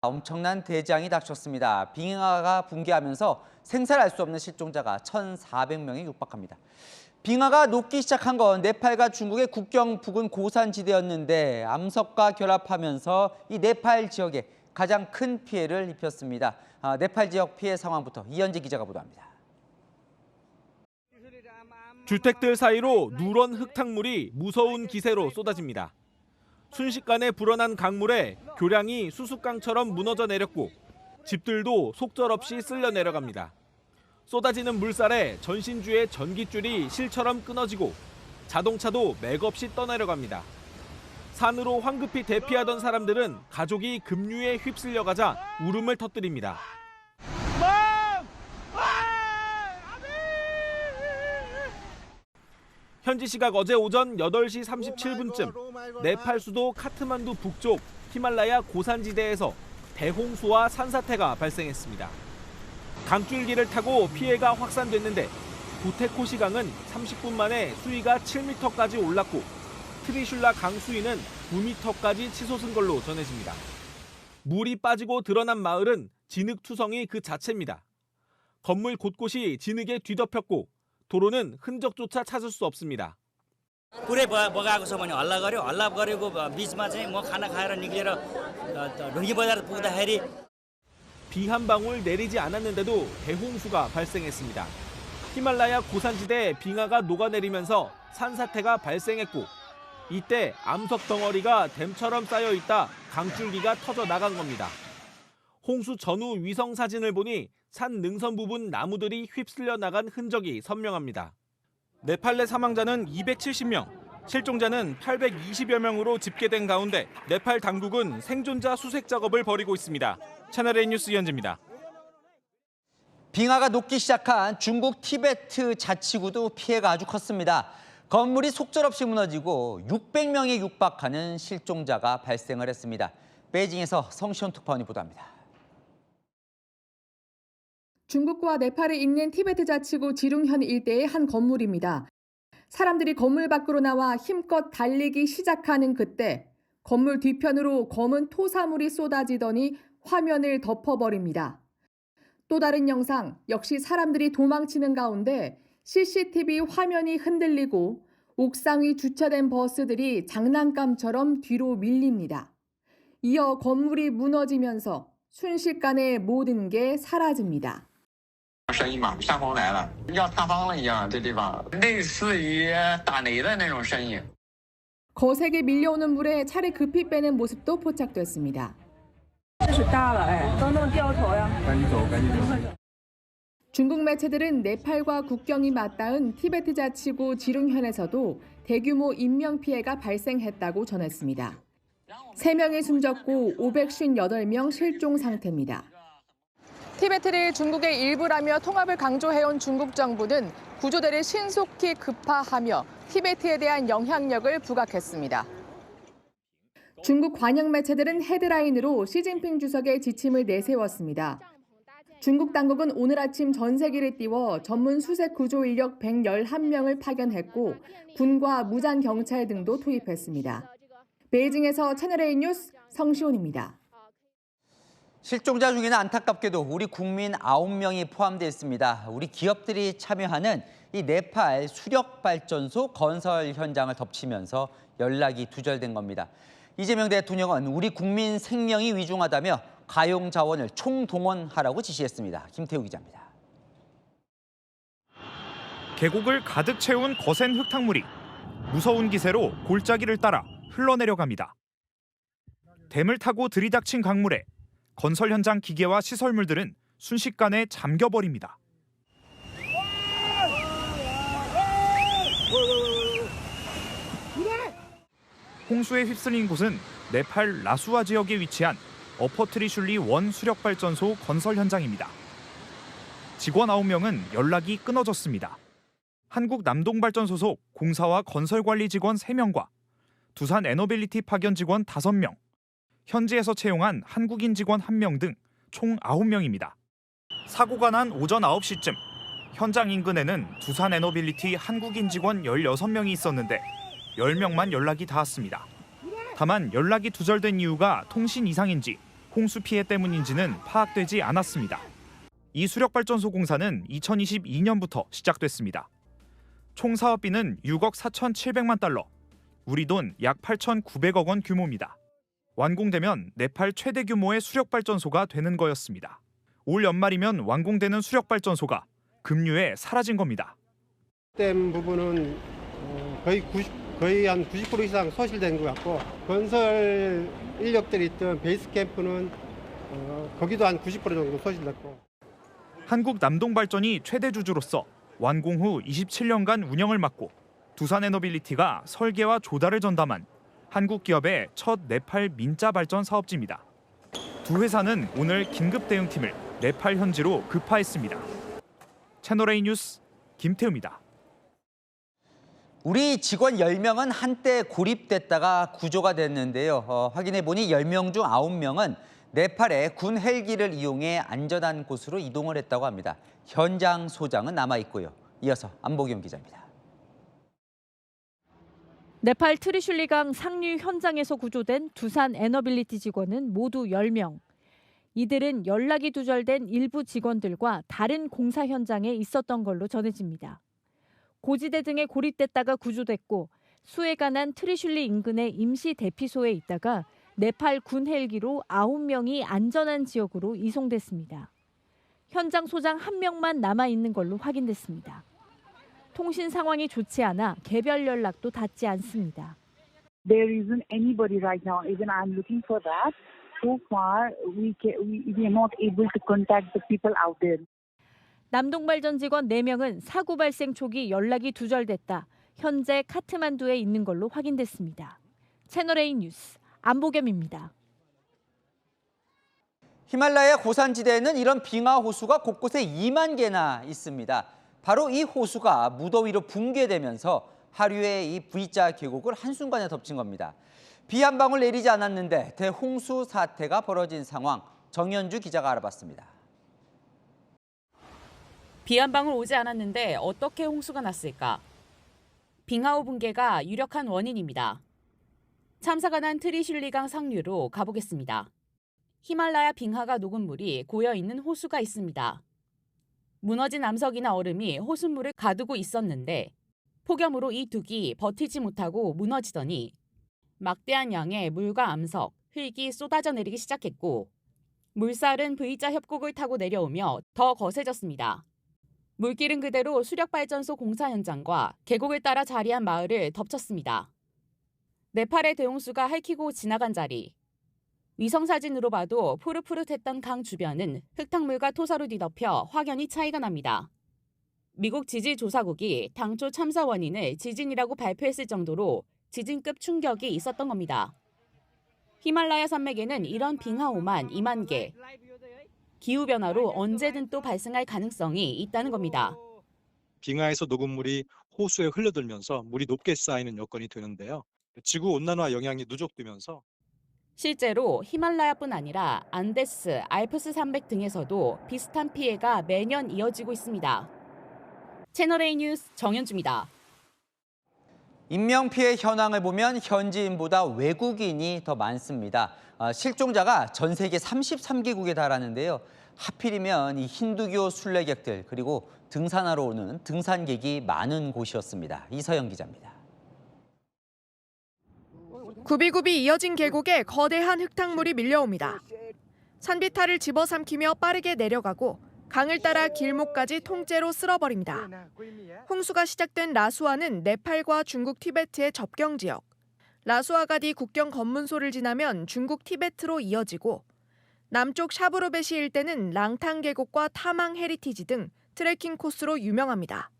엄청난 대재앙이 닥쳤습니다. 빙하가 붕괴하면서 생사를 알 수 없는 실종자가 1,400명에 육박합니다. 빙하가 녹기 시작한 건 네팔과 중국의 국경 부근 고산지대였는데 암석과 결합하면서 이 네팔 지역에 가장 큰 피해를 입혔습니다. 네팔 지역 피해 상황부터 이현지 기자가 보도합니다. 주택들 사이로 누런 흙탕물이 무서운 기세로 쏟아집니다. 순식간에 불어난 강물에 교량이 수수깡처럼 무너져 내렸고 집들도 속절없이 쓸려 내려갑니다. 쏟아지는 물살에 전신주의 전깃줄이 실처럼 끊어지고 자동차도 맥없이 떠내려갑니다. 산으로 황급히 대피하던 사람들은 가족이 급류에 휩쓸려가자 울음을 터뜨립니다. 현지 시각 어제 오전 8시 37분쯤 네팔 수도 카트만두 북쪽 히말라야 고산지대에서 대홍수와 산사태가 발생했습니다. 강줄기를 타고 피해가 확산됐는데 부테코시강은 30분 만에 수위가 7m까지 올랐고 트리슐라 강 수위는 9m까지 치솟은 걸로 전해집니다. 물이 빠지고 드러난 마을은 진흙투성이 그 자체입니다. 건물 곳곳이 진흙에 뒤덮였고 도로는 흔적조차 찾을 수 없습니다. पुरै बगाएको छ भने हल्ला गरेको बीचमा चाहिँ म खाना खाएर निक्लेर ढुङ्गी बजार पुग्दाखेरि 비 한 방울 내리지 않았는데도 대홍수가 발생했습니다. 히말라야 고산지대에 빙하가 녹아내리면서 산사태가 발생했고 이때 암석 덩어리가 댐처럼 쌓여 있다 강줄기가 터져 나간 겁니다. 홍수 전후 위성 사진을 보니 산 능선 부분 나무들이 휩쓸려 나간 흔적이 선명합니다. 네팔 내 사망자는 270명, 실종자는 820여 명으로 집계된 가운데 네팔 당국은 생존자 수색 작업을 벌이고 있습니다. 채널A 뉴스 이현지입니다. 빙하가 녹기 시작한 중국 티베트 자치구도 피해가 아주 컸습니다. 건물이 속절없이 무너지고 600명에 육박하는 실종자가 발생을 했습니다. 베이징에서 성시원 특파원이 보도합니다. 중국과 네팔에 있는 티베트 자치구 지룽현 일대의 한 건물입니다. 사람들이 건물 밖으로 나와 힘껏 달리기 시작하는 그때 건물 뒤편으로 검은 토사물이 쏟아지더니 화면을 덮어버립니다. 또 다른 영상, 역시 사람들이 도망치는 가운데 CCTV 화면이 흔들리고 옥상 위 주차된 버스들이 장난감처럼 뒤로 밀립니다. 이어 건물이 무너지면서 순식간에 모든 게 사라집니다. 生意嘛，下风来了，要塌方了一样，这地方类似于打雷的那种声音。 거세게 밀려오는 물에 차를 급히 빼는 모습도 포착됐습니다. 중국 매체들은 네팔과 국경이 맞닿은 티베트 자치구 지룽현에서도 대규모 인명피해가 발생했다고 전했습니다. 3명이 숨졌고 558명 실종 상태입니다. 티베트를 중국의 일부라며 통합을 강조해온 중국 정부는 구조대를 신속히 급파하며 티베트에 대한 영향력을 부각했습니다. 중국 관영 매체들은 헤드라인으로 시진핑 주석의 지침을 내세웠습니다. 중국 당국은 오늘 아침 전세기를 띄워 전문 수색 구조 인력 111명을 파견했고 군과 무장 경찰 등도 투입했습니다. 베이징에서 채널A 뉴스 성시온입니다. 실종자 중에는 안타깝게도 우리 국민 9명이 포함되어 있습니다. 우리 기업들이 참여하는 이 네팔 수력발전소 건설 현장을 덮치면서 연락이 두절된 겁니다. 이재명 대통령은 우리 국민 생명이 위중하다며 가용 자원을 총동원하라고 지시했습니다. 김태우 기자입니다. 계곡을 가득 채운 거센 흙탕물이 무서운 기세로 골짜기를 따라 흘러내려갑니다. 댐을 타고 들이닥친 강물에 건설 현장 기계와 시설물들은 순식간에 잠겨버립니다. 홍수에 휩쓸린 곳은 네팔 라수아 지역에 위치한 어퍼트리슐리 원 수력발전소 건설 현장입니다. 직원 9명은 연락이 끊어졌습니다. 한국 남동발전 소속 공사와 건설관리 직원 3명과 두산 에너빌리티 파견 직원 5명, 현지에서 채용한 한국인 직원 1명 등 총 9명입니다. 사고가 난 오전 9시쯤 현장 인근에는 두산 에너빌리티 한국인 직원 16명이 있었는데 10명만 연락이 닿았습니다. 다만 연락이 두절된 이유가 통신 이상인지 홍수 피해 때문인지는 파악되지 않았습니다. 이 수력발전소 공사는 2022년부터 시작됐습니다. 총 사업비는 6억 4,700만 달러, 우리 돈 약 8,900억 원 규모입니다. 완공되면 네팔 최대 규모의 수력발전소가 되는 거였습니다. 올 연말이면 완공되는 수력발전소가 급류에 사라진 겁니다. 댐 부분은 거의 한 90% 이상 소실된 것 같고, 건설 인력들이 있던 베이스 캠프는 거기도 한 90% 정도 소실됐고. 한국 남동발전이 최대 주주로서 완공 후 27년간 운영을 맡고 두산에너빌리티가 설계와 조달을 전담한 한국 기업의 첫 네팔 민자 발전 사업지입니다. 두 회사는 오늘 긴급 대응팀을 네팔 현지로 급파했습니다. 채널A 뉴스 김태우입니다. 우리 직원 10명은 한때 고립됐다가 구조가 됐는데요. 확인해 보니 10명 중 9명은 네팔의 군 헬기를 이용해 안전한 곳으로 이동을 했다고 합니다. 현장 소장은 남아 있고요. 이어서 안보경 기자입니다. 네팔 트리슐리강 상류 현장에서 구조된 두산 에너빌리티 직원은 모두 10명. 이들은 연락이 두절된 일부 직원들과 다른 공사 현장에 있었던 걸로 전해집니다. 고지대 등에 고립됐다가 구조됐고 수해가 난 트리슐리 인근의 임시 대피소에 있다가 네팔 군 헬기로 9명이 안전한 지역으로 이송됐습니다. 현장 소장 1명만 남아 있는 걸로 확인됐습니다. 통신 상황이 좋지 않아 개별 연락도 닿지 않습니다. There isn't anybody right now. Even I'm looking for that. So far, we are not able to contact the people out there. 남동발전 직원 4명은 사고 발생 초기 연락이 두절됐다. 현재 카트만두에 있는 걸로 확인됐습니다. 채널A 뉴스 안보겸입니다. 히말라야 고산지대에는 이런 빙하 호수가 곳곳에 2만 개나 있습니다. 바로 이 호수가 무더위로 붕괴되면서 하류의 이 V자 계곡을 한순간에 덮친 겁니다. 비 한 방울 내리지 않았는데 대홍수 사태가 벌어진 상황, 정현주 기자가 알아봤습니다. 비 한 방울 오지 않았는데 어떻게 홍수가 났을까? 빙하호 붕괴가 유력한 원인입니다. 참사가 난 트리슐리강 상류로 가보겠습니다. 히말라야 빙하가 녹은 물이 고여있는 호수가 있습니다. 무너진 암석이나 얼음이 호수물을 가두고 있었는데 폭염으로 이 둑이 버티지 못하고 무너지더니 막대한 양의 물과 암석, 흙이 쏟아져 내리기 시작했고 물살은 V자 협곡을 타고 내려오며 더 거세졌습니다. 물길은 그대로 수력발전소 공사 현장과 계곡을 따라 자리한 마을을 덮쳤습니다. 네팔의 대홍수가 핥히고 지나간 자리. 위성사진으로 봐도 푸릇푸릇했던 강 주변은 흙탕물과 토사로 뒤덮여 확연히 차이가 납니다. 미국 지질조사국이 당초 참사 원인을 지진이라고 발표했을 정도로 지진급 충격이 있었던 겁니다. 히말라야 산맥에는 이런 빙하호만 2만 개. 기후변화로 언제든 또 발생할 가능성이 있다는 겁니다. 빙하에서 녹은 물이 호수에 흘러들면서 물이 높게 쌓이는 여건이 되는데요. 지구온난화 영향이 누적되면서 실제로 히말라야뿐 아니라 안데스, 알프스 산맥 등에서도 비슷한 피해가 매년 이어지고 있습니다. 채널A 뉴스 정현주입니다. 인명피해 현황을 보면 현지인보다 외국인이 더 많습니다. 실종자가 전 세계 33개국에 달하는데요. 하필이면 이 힌두교 순례객들 그리고 등산하러 오는 등산객이 많은 곳이었습니다. 이서영 기자입니다. 굽이굽이 이어진 계곡에 거대한 흙탕물이 밀려옵니다. 산비탈을 집어삼키며 빠르게 내려가고 강을 따라 길목까지 통째로 쓸어버립니다. 홍수가 시작된 라수아는 네팔과 중국 티베트의 접경 지역. 라수아가디 국경 검문소를 지나면 중국 티베트로 이어지고 남쪽 샤브로베시 일대는 랑탕 계곡과 타망 헤리티지 등 트레킹 코스로 유명합니다.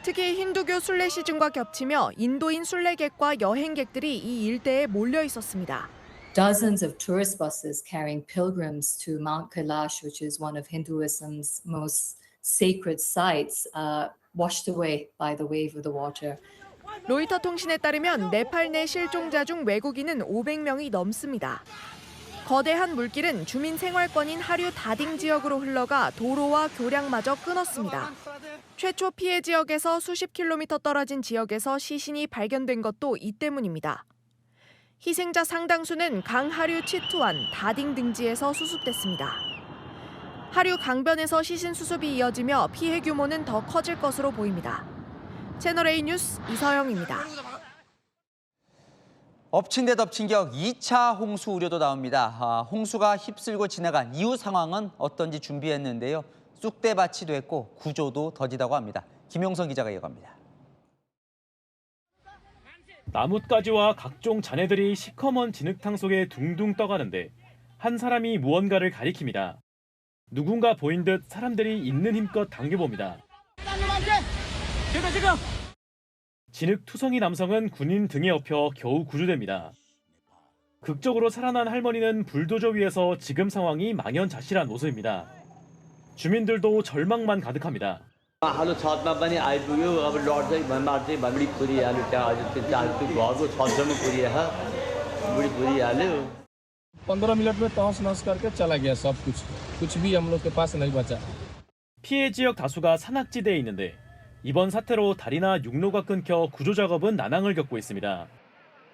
특히 힌두교 순례 시즌과 겹치며 인도인 순례객과 여행객들이 이 일대에 몰려 있었습니다. Dozens of tourist buses carrying pilgrims to Mount Kailash, which is one of Hinduism's most sacred sites, washed away by the wave of the water. 로이터 통신에 따르면 네팔 내 실종자 중 외국인은 500명이 넘습니다. 거대한 물길은 주민 생활권인 하류 다딩 지역으로 흘러가 도로와 교량마저 끊었습니다. 최초 피해 지역에서 수십 킬로미터 떨어진 지역에서 시신이 발견된 것도 이 때문입니다. 희생자 상당수는 강 하류 치투안, 다딩 등지에서 수습됐습니다. 하류 강변에서 시신 수습이 이어지며 피해 규모는 더 커질 것으로 보입니다. 채널A 뉴스 이서영입니다. 엎친 데 덮친 격 2차 홍수 우려도 나옵니다. 홍수가 휩쓸고 지나간 이후 상황은 어떤지 준비했는데요. 쑥대밭이 됐고 구조도 더디다고 합니다. 김용선 기자가 이어갑니다. 나뭇가지와 각종 잔해들이 시커먼 진흙탕 속에 둥둥 떠가는데 한 사람이 무언가를 가리킵니다. 누군가 보인 듯 사람들이 있는 힘껏 당겨봅니다. 진흙투성이 남성은 군인 등에 업혀 겨우 구조됩니다. 극적으로 살아난 할머니는 불도저 위에서 지금 상황이 망연자실한 모습입니다. 주민들도 절망만 가득합니다. 피해 지역 다수가 산악지대에 있는데 이번 사태로 다리나 육로가 끊겨 구조 작업은 난항을 겪고 있습니다.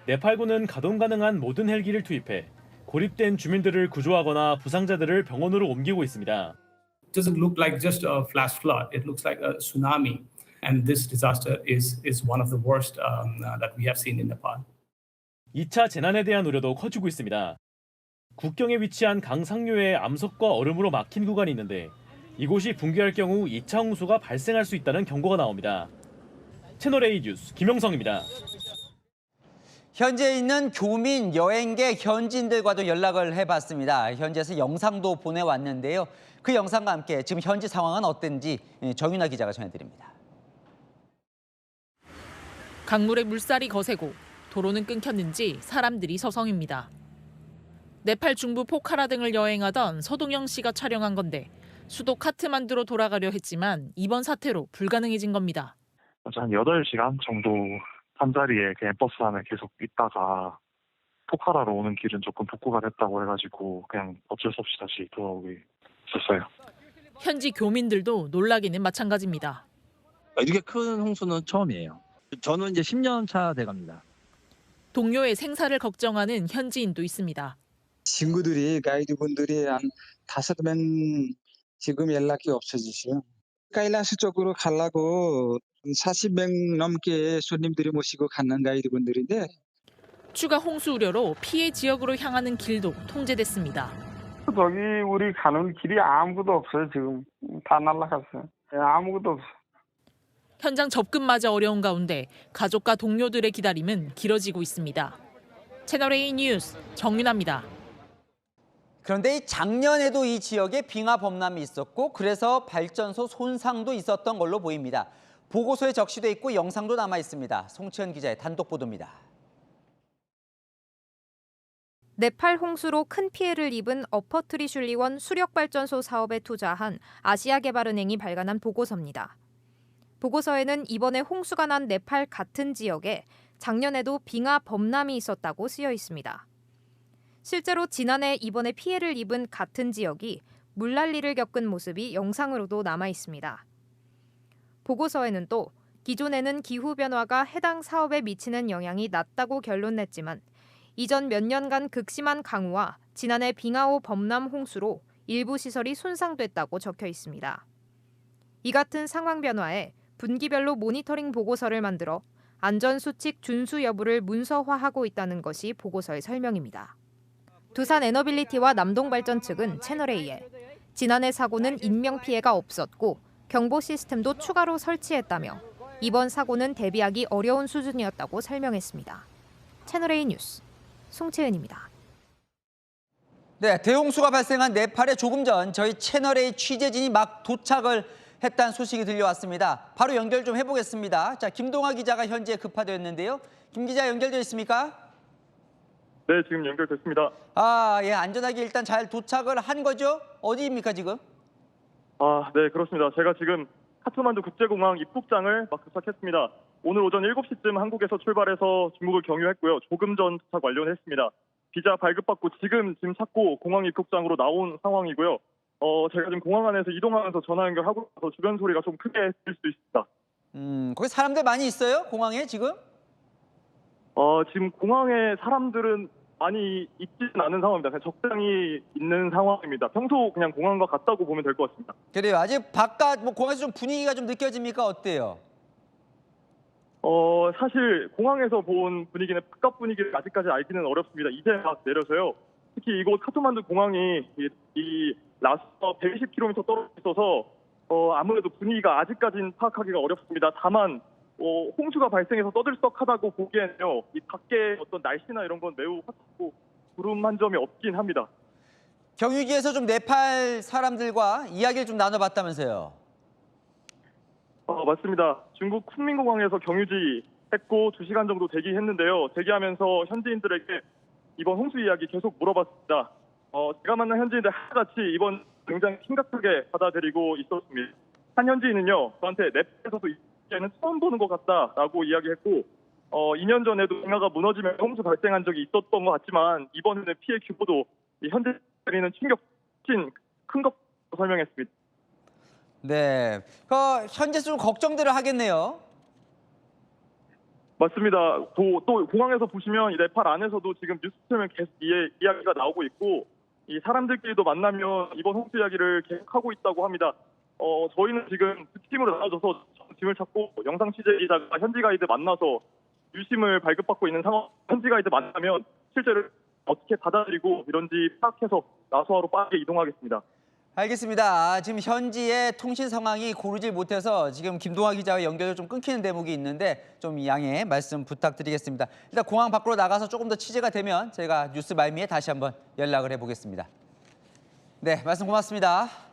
네팔군은 가동 가능한 모든 헬기를 투입해 고립된 주민들을 구조하거나 부상자들을 병원으로 옮기고 있습니다. It doesn't look like just a flash flood. It looks like a tsunami, and this disaster is one of the worst that we have seen in Nepal. 2차 재난에 대한 우려도 커지고 있습니다. 국경에 위치한 강 상류에 암석과 얼음으로 막힌 구간이 있는데 이곳이 붕괴할 경우 2차 홍수가 발생할 수 있다는 경고가 나옵니다. 채널A 뉴스 김영성입니다. 현지에 있는 교민, 여행객, 현지인들과도 연락을 해봤습니다. 현지에서 영상도 보내왔는데요. 그 영상과 함께 지금 현지 상황은 어땠는지 정윤아 기자가 전해드립니다. 강물에 물살이 거세고 도로는 끊겼는지 사람들이 서성입니다. 네팔 중부 포카라 등을 여행하던 서동영 씨가 촬영한 건데 수도 카트만두로 돌아가려 했지만 이번 사태로 불가능해진 겁니다. 한 8시간 정도 한자리에 그냥 버스 안에 계속 있다가 포카라로 오는 길은 조금 복구가 됐다고 해가지고 그냥 어쩔 수 없이 다시 돌아오게 됐어요. 현지 교민들도 놀라기는 마찬가지입니다. 이렇게 큰 홍수는 처음이에요. 저는 이제 10년 차 돼갑니다. 동료의 생사를 걱정하는 현지인도 있습니다. 친구들이 가이드분들이 한 5명 지금 연락이 없어지시요. 카일라스 쪽으로 가려고 40명 넘게 손님들이 모시고 가는 가이드분들인데 추가 홍수 우려로 피해 지역으로 향하는 길도 통제됐습니다. 저기 우리 가는 길이 아무것도 없어요. 지금 다 날라갔어요. 아무것도 없어요. 현장 접근마저 어려운 가운데 가족과 동료들의 기다림은 길어지고 있습니다. 채널A 뉴스 정윤아입니다. 그런데 작년에도 이 지역에 빙하 범람이 있었고 그래서 발전소 손상도 있었던 걸로 보입니다. 보고서에 적시돼 있고 영상도 남아 있습니다. 송치현 기자의 단독 보도입니다. 네팔 홍수로 큰 피해를 입은 어퍼트리슐리원 수력발전소 사업에 투자한 아시아개발은행이 발간한 보고서입니다. 보고서에는 이번에 홍수가 난 네팔 같은 지역에 작년에도 빙하 범람이 있었다고 쓰여 있습니다. 실제로 지난해 이번에 피해를 입은 같은 지역이 물난리를 겪은 모습이 영상으로도 남아 있습니다. 보고서에는 또 기존에는 기후변화가 해당 사업에 미치는 영향이 낮다고 결론냈지만 이전 몇 년간 극심한 강우와 지난해 빙하호 범람 홍수로 일부 시설이 손상됐다고 적혀 있습니다. 이 같은 상황 변화에 분기별로 모니터링 보고서를 만들어 안전수칙 준수 여부를 문서화하고 있다는 것이 보고서의 설명입니다. 두산 에너빌리티와 남동발전 측은 채널A에 지난해 사고는 인명피해가 없었고 경보 시스템도 추가로 설치했다며 이번 사고는 대비하기 어려운 수준이었다고 설명했습니다. 채널A 뉴스 송채은입니다. 네, 대홍수가 발생한 네팔에 조금 전 저희 채널A 취재진이 막 도착을 했다는 소식이 들려왔습니다. 바로 연결 좀 해보겠습니다. 자, 김동아 기자가 현지에 급파되었는데요. 김 기자 연결되어 있습니까? 네, 지금 연결됐습니다. 예, 안전하게 일단 잘 도착을 한 거죠? 어디입니까, 지금? 네, 그렇습니다. 제가 지금 카트만두 국제공항 입국장을 막 도착했습니다. 오늘 오전 7시쯤 한국에서 출발해서 중국을 경유했고요. 조금 전 도착 완료를 했습니다. 비자 발급받고 지금 짐 찾고 공항 입국장으로 나온 상황이고요. 제가 지금 공항 안에서 이동하면서 전화 연결하고 있어서 주변 소리가 좀 크게 들릴 수도 있습니다. 거기 사람들 많이 있어요? 공항에 지금? 지금 공항에 사람들은 많이 있지는 않은 상황입니다. 그냥 적당히 있는 상황입니다. 평소 그냥 공항과 같다고 보면 될 것 같습니다. 그래요. 아직 바깥 뭐 공항에서 좀 분위기가 좀 느껴집니까? 어때요? 사실 공항에서 본 분위기는 바깥 분위기를 아직까지 알기는 어렵습니다. 이제 막 내려서요. 특히 이곳 카트만두 공항이 이 라스와 120km 떨어져 있어서 아무래도 분위기가 아직까지는 파악하기가 어렵습니다. 다만 홍수가 발생해서 떠들썩하다고 보기에는요. 이 밖에 어떤 날씨나 이런 건 매우 화창고 구름 한 점이 없긴 합니다. 경유지에서 좀 네팔 사람들과 이야기를 좀 나눠봤다면서요? 맞습니다. 중국 쿤민공항에서 경유지했고 2시간 정도 대기했는데요. 대기하면서 현지인들에게 이번 홍수 이야기 계속 물어봤습니다. 제가 만난 현지인들 하나같이 이번 굉장히 심각하게 받아들이고 있었습니다. 한 현지인은요, 저한테 네팔에서도 이제는 처음 보는 것 같다라고 이야기했고, 2년 전에도 빙하가 무너지면 홍수 발생한 적이 있었던 것 같지만 이번에는 피해 규모도 현지인들은 충격 큰 것으로 설명했습니다. 네, 현재 좀 걱정들을 하겠네요. 맞습니다. 또 공항에서 보시면 이 네팔 안에서도 지금 뉴스 틀면 계속 이야기가 나오고 있고 이 사람들끼리도 만나면 이번 홍수 이야기를 계속하고 있다고 합니다. 저희는 지금 두 팀으로 나눠져서 짐을 찾고 영상 취재이다가 현지 가이드 만나서 유심을 발급받고 있는 상황. 현지 가이드 만나면 실제로 어떻게 받아들이고 이런지 파악해서 라수아로 빠르게 이동하겠습니다. 알겠습니다. 지금 현지의 통신 상황이 고르질 못해서 지금 김동아 기자와 연결이 좀 끊기는 대목이 있는데 좀 양해 말씀 부탁드리겠습니다. 일단 공항 밖으로 나가서 조금 더 취재가 되면 제가 뉴스 말미에 다시 한번 연락을 해보겠습니다. 네, 말씀 고맙습니다.